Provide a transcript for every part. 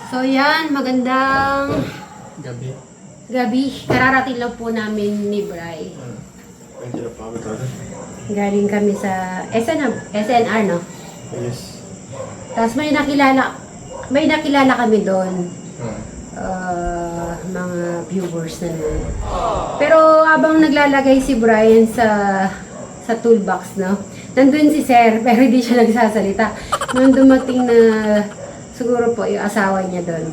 So yan, magandang Gabi. Kararating lang po namin ni Bri. Pwede na pa ako. Galing kami sa SNR, no? Yes. Tapos may nakilala kami doon. Mga viewers na naman. Pero habang naglalagay si Brian sa toolbox, no? Nandun si Sir, pero hindi siya nagsasalita. Nung dumating na siguro po yung asawa niya doon.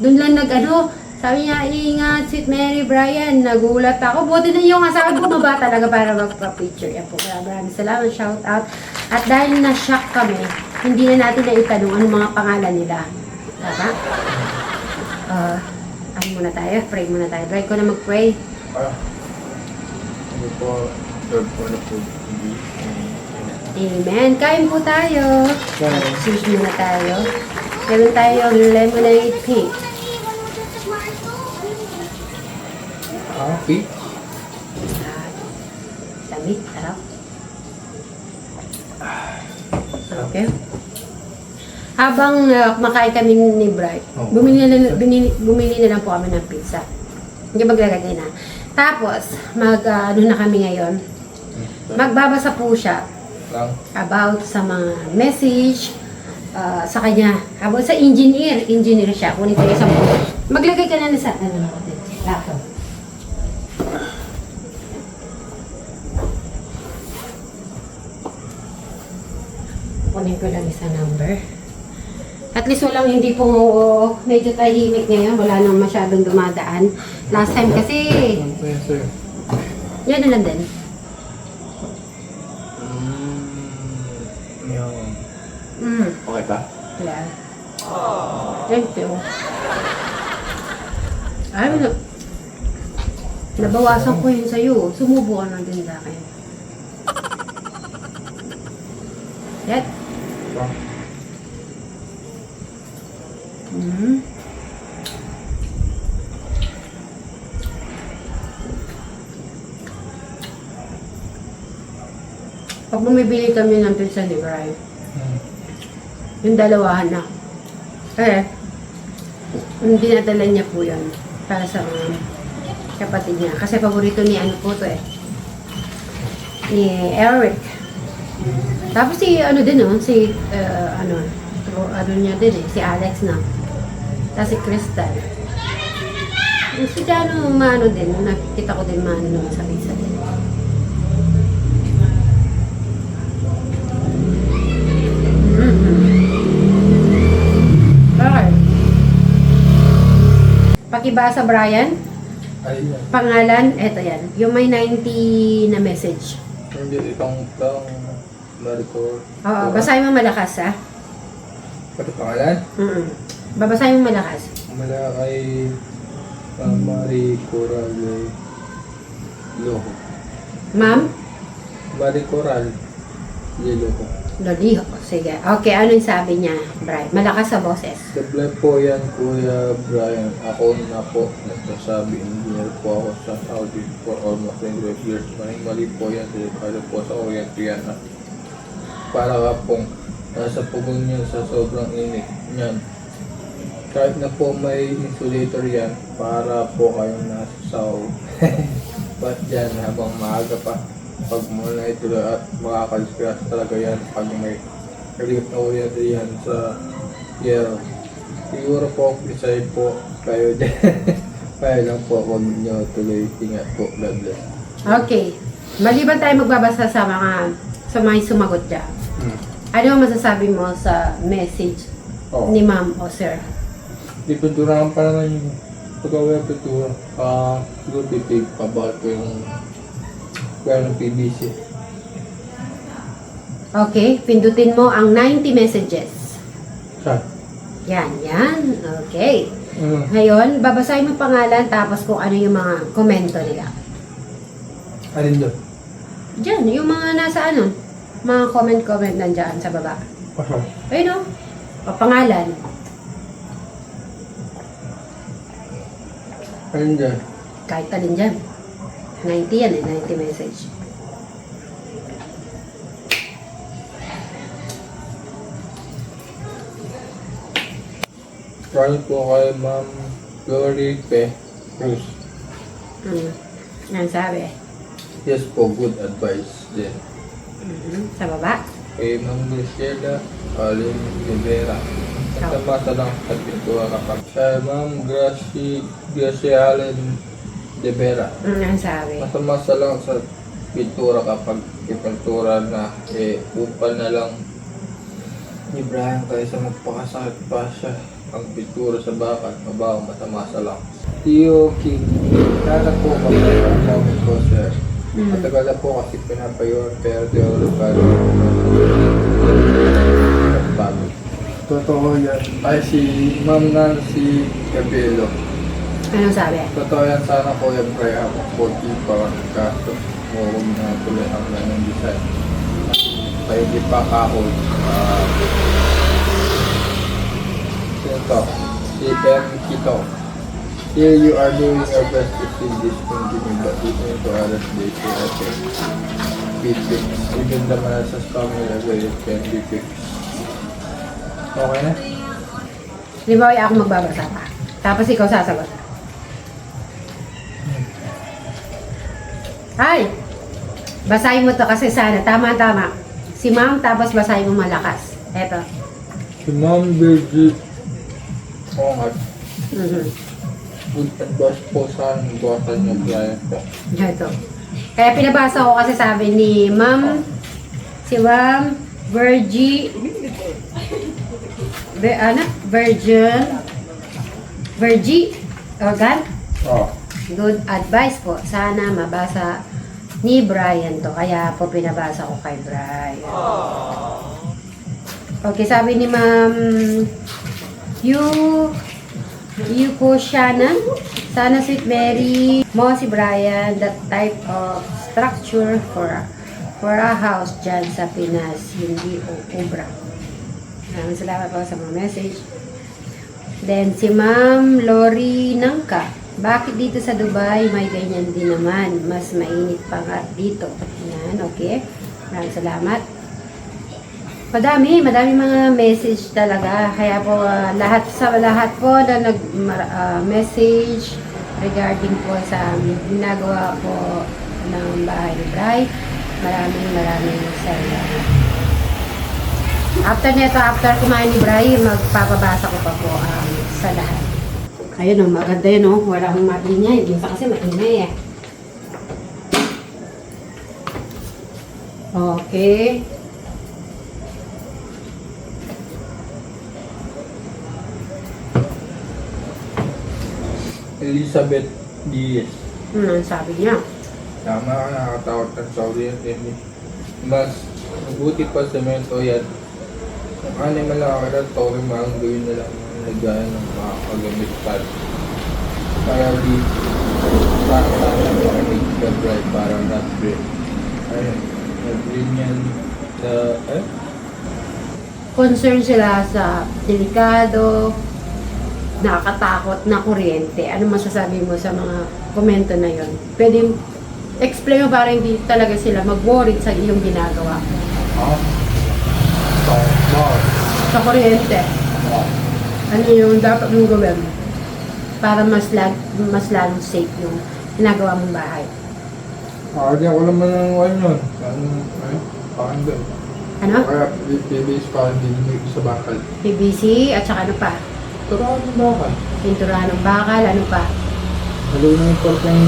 Doon lang sabi niya, ingat, sweet Mary, Brian. Nagulat ako. Buti na yung asawa bumaba talaga para magpa-picture. Yan po. Maraming salamat, shout out. At dahil na-shock kami, hindi na natin naitanong anong mga pangalan nila. Tama? Ano muna tayo? Pray muna tayo. Try ko na mag-pray. Ano po, Lord po na po. Amen. Kain po tayo. Sushi muna tayo. Meron tayong lemonade tea. Happy? Lamig, sarap. Okay. Habang kumakain kami ni Bright, bumili na lang po kami ng pizza. Hindi maglagay na. Tapos, ano na kami ngayon, magbabasa po siya about sa mga message sa kanya. About sa engineer siya. Kunin ko isang po. Maglagay ka na sa laptop. Kunin ko lang isang number. At least walang hindi po medyo tahimik ngayon. Wala nang masyadong dumadaan. Last time kasi, Yes, sir. yan na lang din. Okay pa? Yeah. Thank you. Ay, nabawasan ko yun sa'yo. Sumubo ka na din sa akin. Yan. Pag bumibili kami ng pizza ni Brian, yung dalawahan na. Hindi nadala niya po yun para sa mga kapatid niya. Kasi paborito ni ano po to ni Eric. Tapos si niya din si Alex na. Tapos si Crystal. Si Jano maano din, nakikita ko din maano naman sa pizza din. Okay. Pakibasa Brian. Ayun. Pangalan, eto yan. Yung may 90 na message. Hindi, itong Marico. Oo, basahin mo malakas ha. Pati pangalan? Babasahin mo malakas. Mula kay Marico Rale Loho. Ma'am? Marico Rale Loho. Loliho. Sige. Okay, anong sabi niya, Brian? Malakas sa boses. Sablay po yan, Kuya Brian. Ako na po nagsasabi, engineer po ako sa Saudi for almost 25 years. Mali po yan, delikado po sa Oriente yan. Para ka pong nasa pugong niyan sa sobrang init niyan. Kahit na po may insulator yan, para po kayong nasa Saudi. Ba't dyan habang maaga pa? Pag muna ito at makakaliskas talaga yan pag may kalit na Oriente yan sa year. Siguro po, decide po kayo dyan. Kaya lang po, huwag nyo tuloy. Ingat po. God bless. Okay. Maliban tayo magbabasa sa mga sumagot dyan. Ano ang masasabi mo sa message ni ma'am o sir? Di pinturahan pa naman yung pagkawin ang pintura. Siguro titig pa ba ito yung kaya ng PVC. Okay. Pindutin mo ang 90 messages. Saan? Yan. Okay. Ngayon, babasahin mo pangalan tapos kung ano yung mga komento nila. Alin doon? Diyan, yung mga nasa mga comment nandyan sa baba. Pasal. Ayun o. Pangalan. Alin dyan? Kahit alin dyan. 90 yan 90 message. Galing po kay Ma'am Glory P. Cruz. Yan sabi. Yes po, good advice din. Sa baba. Kay Ma'am Luciela Alin Rivera. Matamasa lang sa pintura kapag kay Ma'am Gracie Allen Rivera. Yan sabi. Matamasa lang sa pintura kapag ipintura na upal na lang ni Brian kaysa magpakasakit pa siya ang pintura sa bakal, mabaho, matamasa lang. Tio King, nana po comment ko sir. Matagal na po kasi pinapayuan pero di ako nagbago. Totoo yan. Ay si Ma'am Nancy Cabello. Anong sabi? Totoo yan, sana ko yung Brian ako 40 pa kaso huwag na tuloy ang ganong design. Kaya di pa kahon. Ito, si M. Kito. Here you are doing your best to see this continue but looking to others they say okay. Be fixed. Even the manasas family away it can be fixed. Okay na? Di ba ako magbabasa pa? Tapos ikaw sasagot. Ay! Basahin mo to kasi sana. Tama. Si ma'am, tapos basahin mo malakas. Eto. Si Ma'am Virgie. Oo nga. Good advice po sa buwatan niyo Brian po. Ito. Kaya pinabasa ko kasi sabi ni Ma'am, si Ma'am Virgie, Virgie Organ. Oo. Good advice po. Sana mabasa ni Brian to. Kaya po pinabasa ko kay Brian. Okay, sabi ni Ma'am You po Shannon. Sana Sweet Mary mo si Brian that type of structure for a house dyan sa Pinas. Hindi ubra. Maraming salamat po sa mga message. Then si Ma'am Lori Nangka. Bakit dito sa Dubai may ganyan din naman? Mas mainit pa nga dito. Yan, okay. Maraming salamat. Madami mga message talaga. Kaya po lahat po na nag-message regarding po sa ginagawa po ng bahay ni Bri. Maraming salamat. After kumain ni Bri, magpapabasa ko pa po sa lahat. Ayun o, maganda yun o. Wala akong maingay. Minsan kasi maingay eh. Okay. Elizabeth Diaz. Sabi niya. Tama ka, nakakatakot ng Saudi yan. Mas mabuti pa semento yan. Kung ano man lang ako na tori mga gawin na lang nagaya ng mga kagamit pad. Para di sana makinig ka bright para not break. Ayun, nag-green yan sa Concern sila sa delikado, nakakatakot na kuryente. Ano masasabi mo sa mga komento na yon? Pwede explain mo para hindi talaga sila mag-worry sa iyong ginagawa. Sa kuryente. Ano yung dapat mong gawin para mas lalong safe yung ginagawa mong bahay? Di ako naman ng wine yun. Parang doon. Ano? Kaya PBS parang dinimig sa bakal. PVC at saka ano pa? Turahan ng bakal. Pinturahan ng bakal, ano pa? Halo na yung parang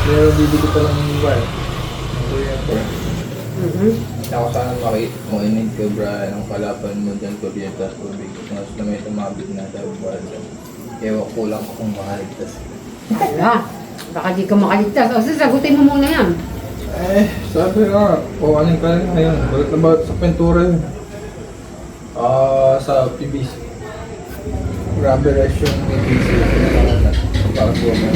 meron bibili pa lang yung wine. Ito yan po. Ako sana makinig ka Brian ang kalapan mo dyan kuryente at tubig. Tapos na may tumabit na tayo buwan dyan. Ewan ko lang kung makaligtas. Wala. Baka di ka makaligtas. O sagutin mo muna yan. Sabi nga, anin ka rin ngayon. Balik na ba sa pintura yun? Sa PVC. Rubberized yung PVC. Para po mo.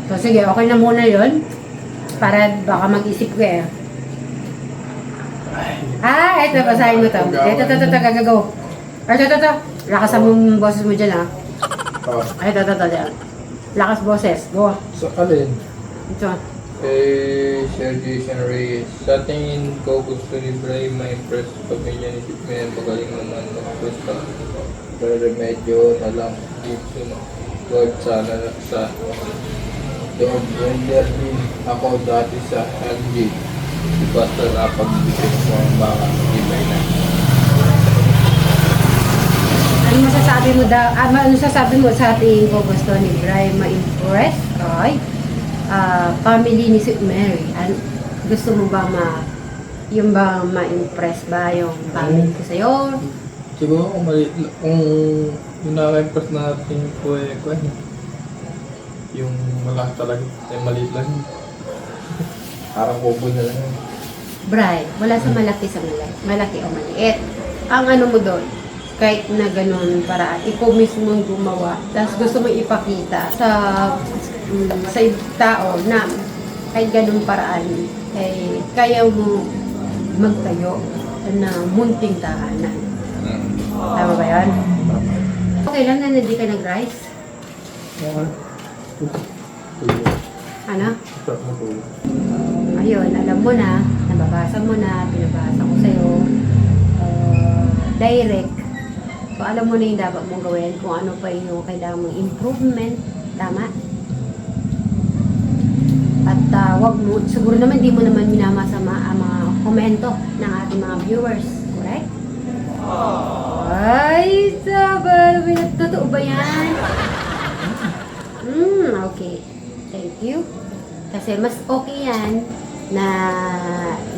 So sige, okay na muna yon. Para baka mag-isip ko eh. Ito, basahin mo to. Ito, gagago. Ito. Lakasan mo yung boses mo dyan ah. Ito. Lakas boses. Go. Sa alin? Ito. Kay Sir Jason Reyes, sa tingin ko gusto ni Bray ma-impress pamilya ni Superman. Magaling naman mag-gusto. Pero medyo na lang dito no. God sana sa loob. Render din ako dati sa LG. Di basta napag-isip mo ang mga ibay na. Ano masasabi mo daw, ano sasabi mo sa ating ko gusto ni Bray ma-impress kay family ni Sweet Mary? Gusto mo ba yung ba ma-impress ba yung family ko sa'yo? Siguro kung yung naka-impress natin po yung malakas talaga, maliit lang. Parang kubo na lang. Bray, wala sa malaki malaki o maliit. Ang ano mo doon, kahit na ganun paraan, ikaw mismo ang gumawa, tapos gusto mo ipakita sa tao na kahit ganun paraan, kaya mo magtayo na munting tahanan. Tama ba yan? Okay lang na hindi ka nag-rice? Ano? Ayun, alam mo na, nababasa mo na, pinabasa ko sa'yo, direct. So, alam mo na yung dapat mong gawin, kung ano pa yung kailangan mong improvement. Tama? At wag mo, siguro naman di mo naman minamasama ang mga komento ng ating mga viewers. Correct? Ay, sabal! Totoo ba yan? Okay. Thank you. Kasi mas okay yan na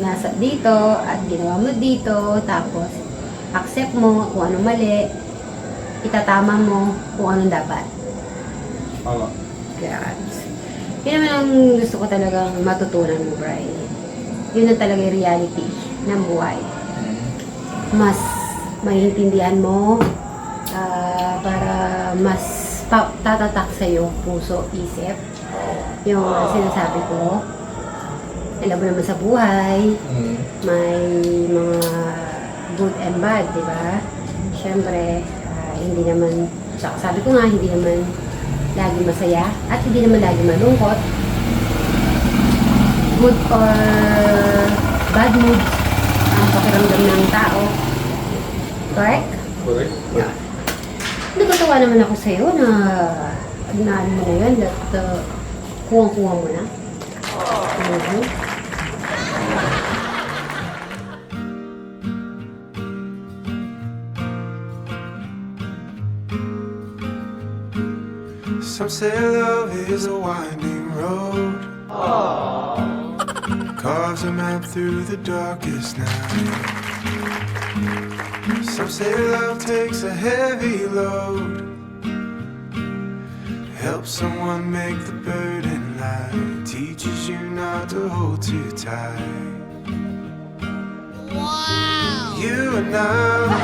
nasa dito at ginawa mo dito, tapos accept mo kung ano mali, itatama mo kung anong dapat. Tama. Yan. Yun naman ang gusto ko talagang matutunan mo, Brian. Yun na talaga yung reality ng buhay. Mas maiintindihan mo para mas tatatak sa iyong puso, isip. Yung sinasabi ko, alam mo naman sa buhay, may mga good and bad, di ba? Siyempre, hindi naman, sabi ko nga, hindi naman lagi masaya at hindi naman lagi malungkot. Good or bad mood ang pakiramdam ng tao. Correct? Correct. Yeah. Natutuwa naman ako sa'yo na ano mo na yun, that kuwang-kuwa mo na. Some say love is a winding road. Carves a map through the darkest night. Some say love takes a heavy load. Helps someone make the burden light. Teaches you not to hold too tight. Wow. You and I